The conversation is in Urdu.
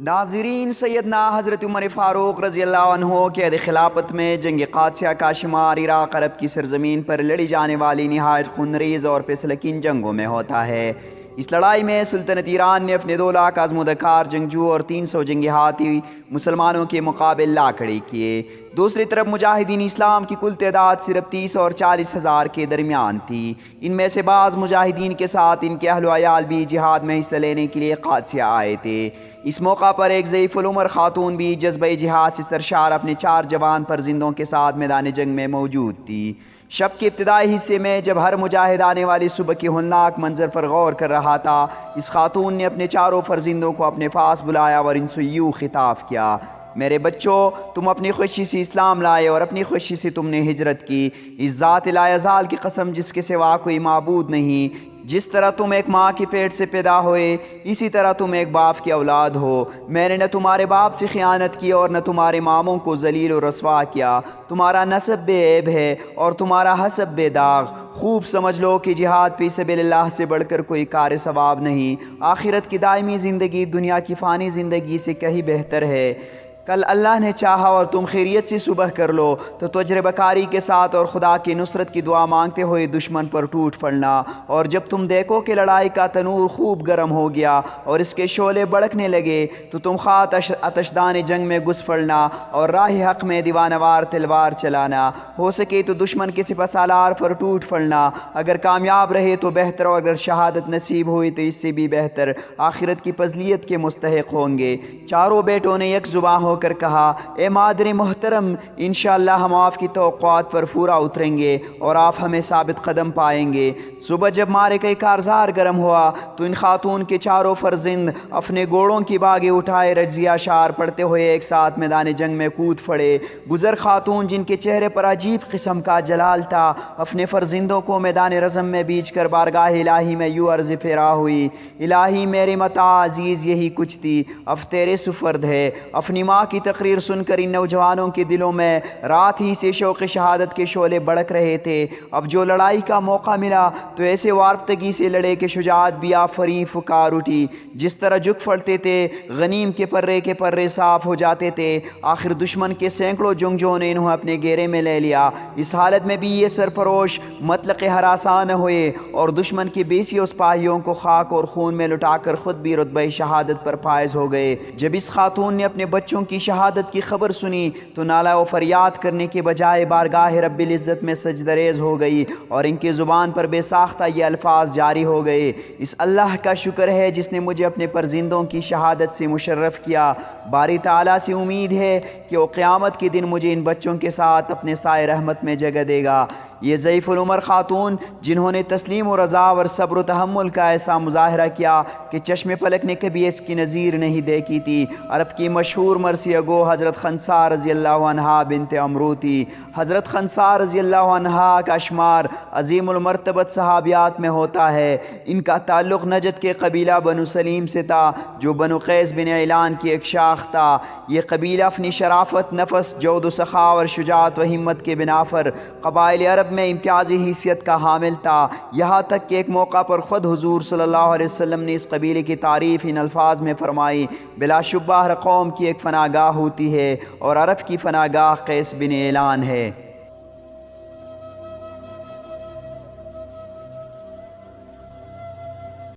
ناظرین، سیدنا حضرت عمر فاروق رضی اللہ عنہ کے عہد خلافت میں جنگ قادسیہ کا شمار عراق عرب کی سرزمین پر لڑی جانے والی نہایت خونریز اور فیصلکن جنگوں میں ہوتا ہے۔ اس لڑائی میں سلطنت ایران نے اپنے 2 لاکھ آزمودکار جنگجو اور 300 جنگی ہاتھی مسلمانوں کے مقابل لا کھڑے کیے۔ دوسری طرف مجاہدین اسلام کی کل تعداد صرف 30 اور 40 ہزار کے درمیان تھی۔ ان میں سے بعض مجاہدین کے ساتھ ان کے اہل و عیال بھی جہاد میں حصہ لینے کے لیے قادسیہ آئے تھے۔ اس موقع پر ایک ضعیف العمر خاتون بھی جذبہ جہاد سے سرشار اپنے 4 جوان فرزندوں کے ساتھ میدان جنگ میں موجود تھی۔ شب کے ابتدائی حصے میں جب ہر مجاہد آنے والی صبح کے ہولناک منظر پر غور کر رہا تھا، اس خاتون نے اپنے 4 فرزندوں کو اپنے پاس بلایا اور ان سے یوں خطاب کیا: میرے بچوں، تم اپنی خوشی سے اسلام لائے اور اپنی خوشی سے تم نے ہجرت کی۔ اس ذات لا یزال کی قسم جس کے سوا کوئی معبود نہیں، جس طرح تم ایک ماں کے پیٹ سے پیدا ہوئے، اسی طرح تم ایک باپ کی اولاد ہو۔ میں نے نہ تمہارے باپ سے خیانت کی اور نہ تمہارے ماموں کو ذلیل و رسوا کیا۔ تمہارا نسب بے عیب ہے اور تمہارا حسب بے داغ۔ خوب سمجھ لو کہ جہاد فی سبیل اللہ سے بڑھ کر کوئی کار ثواب نہیں۔ آخرت کی دائمی زندگی دنیا کی فانی زندگی سے کہیں بہتر ہے۔ کل اللہ نے چاہا اور تم خیریت سے صبح کر لو تو تجربہ کاری کے ساتھ اور خدا کی نصرت کی دعا مانگتے ہوئے دشمن پر ٹوٹ پڑنا، اور جب تم دیکھو کہ لڑائی کا تنور خوب گرم ہو گیا اور اس کے شعلے بڑکنے لگے تو تم خواہ آتشدان جنگ میں گھس پڑنا اور راہ حق میں دیوانوار تلوار چلانا۔ ہو سکے تو دشمن کے سپہ سالار پر ٹوٹ پڑنا۔ اگر کامیاب رہے تو بہتر، اور اگر شہادت نصیب ہوئی تو اس سے بھی بہتر، آخرت کی فضیلت کے مستحق ہوں گے۔ چاروں بیٹوں نے یک زباں ہو کر کہا: اے مادر محترم، انشاءاللہ ہم آپ کی توقعات پر پورا اتریں گے اور آپ ہمیں ثابت قدم پائیں گے۔ صبح جب معرکہ کارزار گرم ہوا تو ان خاتون کے 4 فرزند اپنے گھوڑوں کی باگیں اٹھائے رجزیہ اشعار پڑھتے ہوئے ایک ساتھ میدان جنگ میں کود پڑے۔ گزر خاتون، جن کے چہرے پر عجیب قسم کا جلال تھا، اپنے فرزندوں کو میدان رزم میں بیچ کر بارگاہ الہی میں یوں عرض پھیرا ہوئی: الہی میرے متاع عزیز یہی کچھ تھی، اب تیرے سپرد ہے۔ اپنی ماں کی تقریر سن کر ان نوجوانوں کے دلوں میں رات ہی سے شوق شہادت کے شعلے بڑک رہے تھے۔ اب جو لڑائی کا موقع ملا تو ایسے وارفتگی سے لڑے کہ شجاعت بھی آفریں پکار اٹھی۔ جس طرح جھک پڑتے تھے، غنیم کے پرے صاف ہو جاتے تھے۔ آخر دشمن کے سینکڑوں جنگجوؤں نے انہیں اپنے گھیرے میں لے لیا۔ اس حالت میں بھی یہ سرفروش مطلق ہراساں نہ ہوئے اور دشمن کے بیسی سپاہیوں کو خاک اور خون میں لٹا کر خود بھی رتبہ شہادت پر فائز ہو گئے۔ جب اس خاتون نے اپنے بچوں کی شہادت کی خبر سنی تو نالہ و فریاد کرنے کے بجائے بارگاہ رب العزت میں سجدہ ریز ہو گئی اور ان کی زبان پر بے ساختہ یہ الفاظ جاری ہو گئے: اس اللہ کا شکر ہے جس نے مجھے اپنے فرزندوں کی شہادت سے مشرف کیا۔ باری تعالیٰ سے امید ہے کہ وہ قیامت کے دن مجھے ان بچوں کے ساتھ اپنے سائے رحمت میں جگہ دے گا۔ یہ ضعیف العمر خاتون، جنہوں نے تسلیم و رضا اور صبر و تحمل کا ایسا مظاہرہ کیا کہ چشم پلک نے کبھی اس کی نظیر نہیں دیکھی تھی، عرب کی مشہور مرثیہ گو حضرت خنسا رضی اللہ عنہا بنت عمرو تھی۔ حضرت خنسا رضی اللہ عنہا کا شمار عظیم المرتبت صحابیات میں ہوتا ہے۔ ان کا تعلق نجد کے قبیلہ بنو سلیم سے تھا، جو بنو قیس بن عیلان کی ایک شاخ تھا۔ یہ قبیلہ اپنی شرافت، نفس، جود و سخا اور شجاعت و ہمت کے بنا پر قبائل عرب میں امتیازی حیثیت کا حامل تھا، یہاں تک کہ ایک موقع پر خود حضور صلی اللہ علیہ وسلم نے اس قبیلے کی تعریف ان الفاظ میں فرمائی: بلا شبہ ہر قوم کی ایک فناگاہ ہوتی ہے اور عرب کی فناگاہ قیس بن عیلان ہے۔